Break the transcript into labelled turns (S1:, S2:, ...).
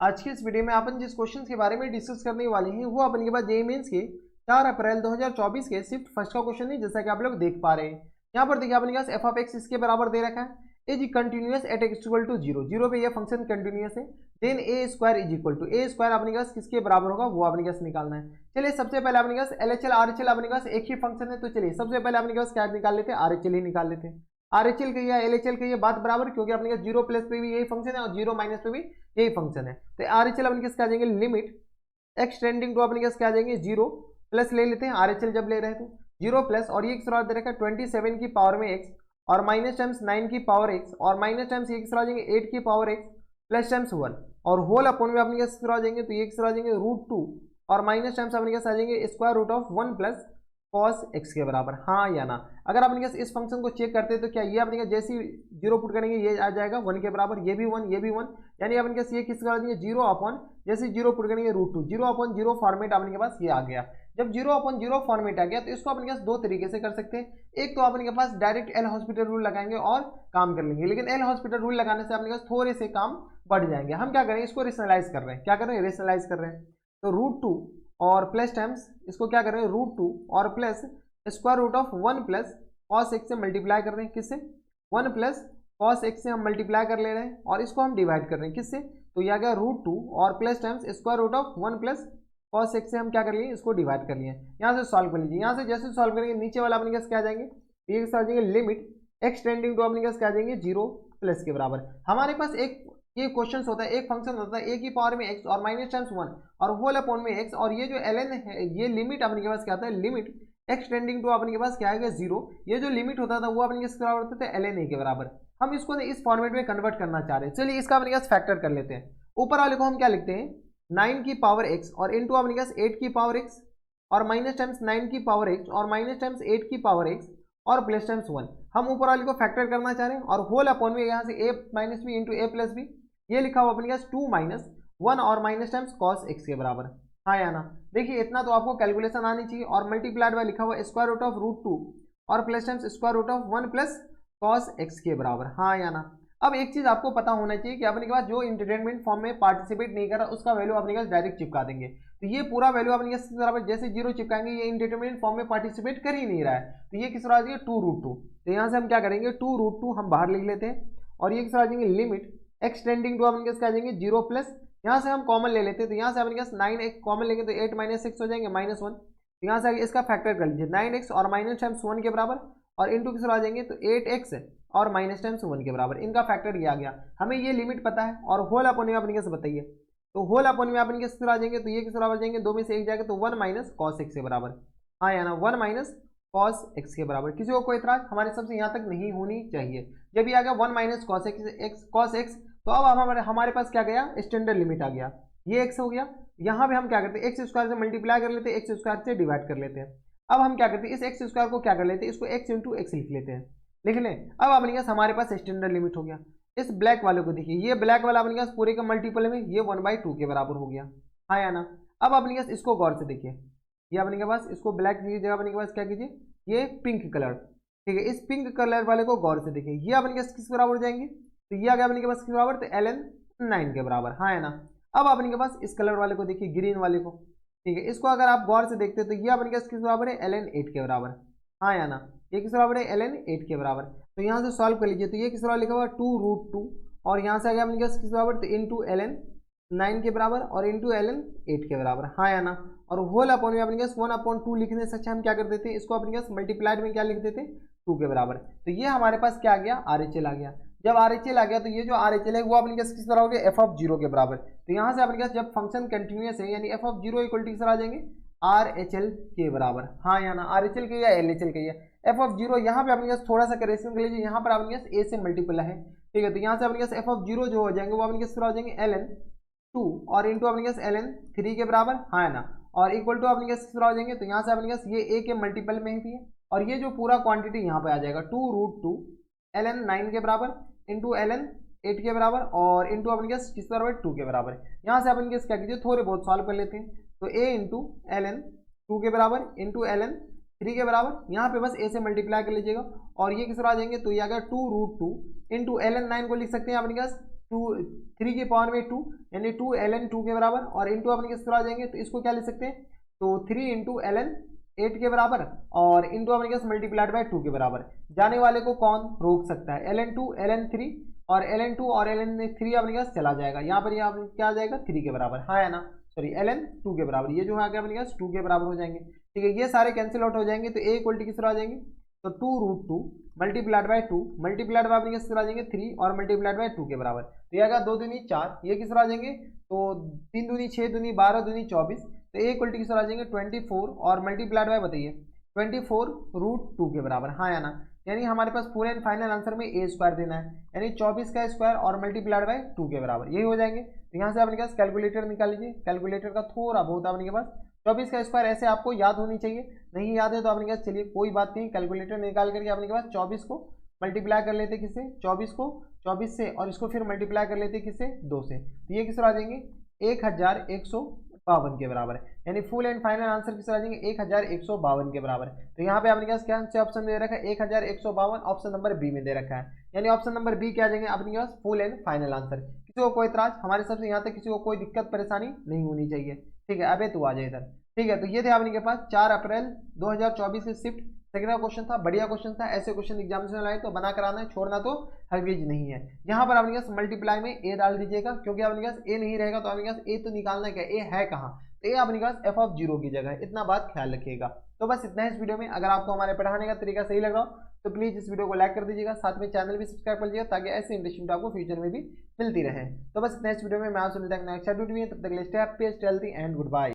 S1: आज की इस वीडियो में अपन जिस क्वेश्चन के बारे में डिस्कस करने वाले हैं वो अपन के पास जेईई मेंस के 4 अप्रैल 2024 के शिफ्ट फर्स्ट का क्वेश्चन है, जैसा कि आप लोग देख पा रहे हैं। यहाँ पर देखिए अपने पास एफ ऑफ एक्स इसके बराबर दे रखा है, is continuous at x equal to zero, zero पे ये फंक्शन कंटिन्यूअस है। Then a square is equal to a square अपने पास किसके बराबर होगा वो अपने पास निकालना है। चलिए सबसे पहले अपने पास L H L R H L अपने पास एक ही फंक्शन है, तो चलिए सबसे पहले अपने पास क्या निकाल लेते हैं, आर एच एल ही निकाल लेते हैं। आर एच एल कहिए एल एच एल कहिए बात बराबर, क्योंकि अपने पास जीरो प्लस पे भी यही फंक्शन है और जीरो माइनस पे भी यही फंक्शन है। तो आर एच एल अपने क्या आ जाएंगे, लिमिट एक्स टेंडिंग टू अपने क्या आ जाएंगे जीरो प्लस ले लेते हैं आर एच एल जब ले रहे हैं तो जीरो प्लस, और ये एक्स दे रखा है 27 की पावर में एक्स और माइनस टाइम्स 9 की पावर एक्स और माइनस टाइम्स ये एक्स आ जाएंगे 8 की पावर एक्स प्लस टाइम्स 1 और होल अपॉन में अपने क्या आ जाएंगे, तो ये एक्स आ जाएंगे √2 और माइनस टाइम्स अपने क्या आ जाएंगे square root of 1 plus cos x के बराबर। हाँ या ना। अगर अपने इस फंक्शन को चेक करते हैं तो क्या ये अपने जैसे जीरो पुट करेंगे ये आ जाएगा 1 के बराबर, ये भी 1 ये भी 1, यानी अपने ये किसके बराबर देंगे जीरो अपॉन जैसे जीरो पुट करेंगे √2, जीरो अपॉन जीरो फॉर्मेट अपने के पास ये आ गया। जब जीरो अपॉन जीरो फॉर्मेट आ गया तो इसको अपने पास दो तरीके से कर सकते हैं। एक तो अपने के पास डायरेक्ट एल हॉस्पिटल रूल लगाएंगे और काम कर लेंगे, लेकिन एल हॉस्पिटल रूल लगाने से अपने पास थोड़े से काम बढ़ जाएंगे। हम क्या करें, इसको रेशनलाइज कर रहे हैं, क्या कर रहे हैं, रेशनलाइज कर रहे हैं। तो √2 और प्लस टाइम्स इसको क्या कर रहे हैं, √2 और plus square root of 1 plus cos x से मल्टीप्लाई कर रहे हैं, किससे 1 प्लस कॉस एक्स से हम मल्टीप्लाई कर ले रहे हैं और इसको हम डिवाइड कर रहे हैं किससे, तो यह आ गया √2 और plus times square root of 1 plus cos x से हम क्या कर लिए, इसको डिवाइड कर लिए। यहाँ से सॉल्व कर लीजिए, यहाँ से जैसे सॉल्व करेंगे नीचे वाला अपने क्या आ जाएंगे, ये आ जाएंगे लिमिट एक्स टेंडिंग टू अपने क्या आ जाएंगे जीरो प्लस के बराबर। हमारे पास एक ये क्वेश्चन होता है, एक फंक्शन होता है ए की पावर में एक्स और माइनस टाइम्स 1 और होल अपॉन में एक्स, और ये जो ln है ये लिमिट अपने के पास क्या आता है, लिमिट एक्स टेंडिंग टू अपने के पास क्या आएगा जीरो, ये जो लिमिट होता था वो अपने किसके बराबर होता था, ln a के बराबर। हम इसको इस फॉर्मेट में कन्वर्ट करना चाह रहे हैं। चलिए इसका अपने पास फैक्टर कर लेते हैं। ऊपर वाले को हम क्या लिखते हैं 9 की पावर x और इंटू अपने पास 8 की पावर x और माइनस टाइम्स 9 की पावर x और माइनस टाइम्स 8 की पावर x और प्लस टाइम्स 1। हम ऊपर वाले को फैक्टर करना चाह रहे हैं और होल अपॉन में यहाँ से a minus b into a plus b, ये लिखा हुआ अपने पास 2 माइनस 1 और माइनस टाइम्स कॉस एक्स के बराबर। हाँ या ना। देखिए इतना तो आपको कैलकुलेशन आनी चाहिए, और मल्टीप्लाइड बाय लिखा हुआ स्क्वायर रूट ऑफ √2 और plus times square root of 1 plus cos x के बराबर। हाँ या ना। अब एक चीज आपको पता होना चाहिए कि अपने के पास जो इंटरटेनमेंट फॉर्म में पार्टिसिपेट नहीं कर रहा उसका वैल्यू अपने पास डायरेक्ट चिपका देंगे। तो ये पूरा वैल्यू अपने किस बराबर, जैसे जीरो चिपकाएंगे ये इंटरटेनमेंट फॉर्म में पार्टिसिपेट कर ही नहीं रहा है, तो ये किस बराबर 2√2। तो यहाँ से हम क्या करेंगे 2√2 हम बाहर लिख लेते हैं और ये किस बराबर जाएंगे लिमिट एक्स टेंडिंग टू अपने क्या जाएंगे जीरो प्लस, यहाँ से हम कॉमन ले लेते हैं तो यहाँ से अपने पास 9x कॉमन लेंगे तो 8 माइनस 6 हो जाएंगे -1। यहाँ से आगे इसका फैक्टर कर लीजिए 9x और माइनस टाइम्स 1 के बराबर और इंटू किस आ जाएंगे तो 8x और माइनस टाइम्स 1 के बराबर, इनका फैक्टर ये आ गया। हमें ये लिमिट पता है और होल अपॉन में अपने कैसे बताइए, तो होल अपॉन में अपने किस आ जाएंगे, तो ये किस बराबर जाएंगे, दो में से एक जाएगा तो 1 माइनस कॉस एक्स के बराबर। हाँ या ना, 1 माइनस कॉस एक्स के बराबर। किसी को कोई इतराज हमारे सबसे यहाँ तक नहीं होनी चाहिए। जब ये आ गया 1 माइनस कॉस एक्स, तो अब हमारे पास क्या गया, स्टैंडर्ड लिमिट आ गया, ये x हो गया। यहाँ पे हम क्या करते हैं एक्स स्क्वायर से मल्टीप्लाई कर लेते हैं, एक्स स्क्वायर से डिवाइड कर लेते हैं। अब हम क्या करते हैं इस एक्स स्क्वायर को क्या कर लेते हैं, इसको x इंटू एक्स लिख लेते हैं, लिख लें। अब अपने पास हमारे पास स्टैंडर्ड लिमिट हो गया। इस ब्लैक वाले को देखिए, ये ब्लैक वाला अपने पास पूरे का मल्टीपल में ये 1/2 के बराबर हो गया। हाँ या ना। अब अपने पास इसको गौर से देखिए, ये अपने के पास इसको ब्लैक की जगह अपने के पास क्या कीजिए, ये पिंक कलर, ठीक है, इस पिंक कलर वाले को गौर से देखिए, ये अपने पास किस बराबर हो जाएंगे, तो ये आ गया अपने के पास किस बराबर, तो ln 9 के बराबर। हाँ है ना। अब अपने के पास इस कलर वाले को देखिए, ग्रीन वाले को, ठीक है, इसको अगर आप गौर से देखते हैं तो ये अपने के पास किस बराबर है, ln 8 के बराबर। हाँ या ना, ये किस बराबर है, ln 8 के बराबर। तो यहाँ से सॉल्व कर लीजिए, तो ये किस बराबर लिखा हुआ 2√2 और यहाँ से आ गया अपने के पास किस बराबर, तो इंटू ln 9 के बराबर और इंटू ln 8 के बराबर। हाँ या ना। और होल अपॉन में अपने पास 1/2 लिखने से अच्छा हम क्या कर देते हैं, इसको अपने पास मल्टीप्लाइड में क्या लिख देते हैं 2 के बराबर। तो ये हमारे पास क्या आ गया, आर एच एल आ गया। जब आर एच एल आ गया तो ये जो आर एच एल है वो अपने पास किस तरह हो गया, f(0) के बराबर। तो यहाँ से अपने पास जब फंक्शन कंटिन्यूअस है यानी f(0) इक्वल टू किस आ जाएंगे, आर एच एल के बराबर। हाँ या ना, आर एच एल के या एल एच एल के, f(0) यहाँ पे अपने पास थोड़ा सा करेक्शन कर लीजिए, यहाँ पर अपने पास a से मल्टीपल है, ठीक है, तो यहाँ से अपने पास f(0) जो हो जाएंगे वो अपने किस तरह हो जाएंगे ln 2 और इंटू अपने पास ln 3 के बराबर। हाँ है ना, और इक्वल टू अपने किस तरह हो जाएंगे, तो यहाँ से अपने पास ये a के मल्टीपल में ही है और ये जो पूरा क्वांटिटी यहाँ पे आ जाएगा 2√2 ln 9 के बराबर इंटू ln 8 के बराबर और इंटू अपने किस बराबर 2 के बराबर। यहाँ से अपन क्या कीजिए थोड़े बहुत सॉल्व कर लेते हैं, तो a इंटू ln 2 के बराबर इंटू ln 3 के बराबर, यहाँ पे बस a से मल्टीप्लाई कर लीजिएगा और ये किस तरह आ जाएंगे, तो ये आ गया 2√2 इंटू ln 9 को लिख सकते हैं अपने पास 3 की पावर में 2 यानी 2 ln 2 के बराबर, और इंटू अपन किस तरह आ जाएंगे तो इसको क्या ले सकते हैं, तो 3 इंटू ln 8 के बराबर, और इंटू अपन किस मल्टीप्लाइड बाय 2 के बराबर। जाने वाले को कौन रोक सकता है, ln 2 ln 3 और ln 2 और ln 3 अपने पास चला जाएगा, यहाँ पर यहाँ क्या आ जाएगा 3 के बराबर, हाँ है ना, सॉरी ln 2 के बराबर, ये जो है आगे अपने पास 2 के बराबर हो जाएंगे। ठीक है, ये सारे कैंसिल आउट हो जाएंगे, तो ए इक्वल टू किस तरह आ जाएंगे, तो 2√2 मल्टीप्लाइड बाय 2 मल्टीप्लाइड बाय अपने किस तरह आ जाएंगे 3 और मल्टीप्लाइड बाय 2 के बराबर, तो ये आएगा 2 दूनी 4, ये किस तरह आ जाएंगे, तो 3 दूनी 6 दूनी 12 दूनी 24, तो ए इक्वल टू किस तरह आ जाएंगे 24 और मल्टीप्लाइड बाय बताइए 24√2 के बराबर, हाँ या ना, यानी हमारे पास पूरे एंड फाइनल आंसर में ए स्क्वायर देना है, यानी 24 का स्क्वायर और मल्टीप्लाइड बाय 2 के बराबर, यही हो जाएंगे। तो यहाँ से अपने पास कैलकुलेटर निकाल लीजिए, कैलकुलेटर का थोड़ा बहुत अपने के पास 24 का स्क्वायर ऐसे आपको याद होनी चाहिए, नहीं याद है तो अपने पास चलिए कोई बात नहीं, कैलकुलेटर निकाल करके अपने के पास 24 को मल्टीप्लाई कर लेते किससे, 24 को 24 से, और इसको फिर मल्टीप्लाई कर लेते किससे 2 से, तो ये किस तरह आ जाएंगे 1152 के बराबर है, यानी फुल एंड फाइनल आंसर किस तरह आ जाएंगे 1152 के बराबर है। तो यहाँ पे अपने पास क्या ऑप्शन दे रखा है 1152, ऑप्शन नंबर बी में दे रखा है, यानी ऑप्शन नंबर बी क्या आ जाएंगे अपने पास फुल एंड फाइनल आंसर। किसी को कोई इतराज, हमारे सबसे यहाँ तक किसी को कोई दिक्कत परेशानी नहीं होनी चाहिए। ठीक है, अबे तू आ जाए इधर। ठीक है, तो ये थे आपने के पास 4 अप्रैल 2024 से शिफ्ट सेकंड क्वेश्चन था, बढ़िया क्वेश्चन था, ऐसे क्वेश्चन एग्जामिनेशन आए तो बना कराना है, छोड़ना तो हरगिज नहीं है। यहाँ पर आपके पास मल्टीप्लाई में ए डाल दीजिएगा, क्योंकि आपके पास ए नहीं रहेगा तो आपके पास ए तो निकालना क्या, ए है कहाँ, तो ए आपके पास एफ ऑफ 0 की जगह है, इतना बात ख्याल रखिएगा। तो बस इतना है इस वीडियो में, अगर आपको हमारे पढ़ाने का तरीका सही लग रहा हो तो प्लीज़ इस वीडियो को लाइक कर दीजिएगा, साथ में चैनल भी सब्सक्राइब कर लीजिएगा ताकि ऐसे इंटरेस्टिंग आपको फ्यूचर में भी मिलती रहे। तो बस इतना इस वीडियो में, मैं आपसे मिलता हूं नेक्स्ट वीडियो में, तब तक stay happy, stay healthy and good bye.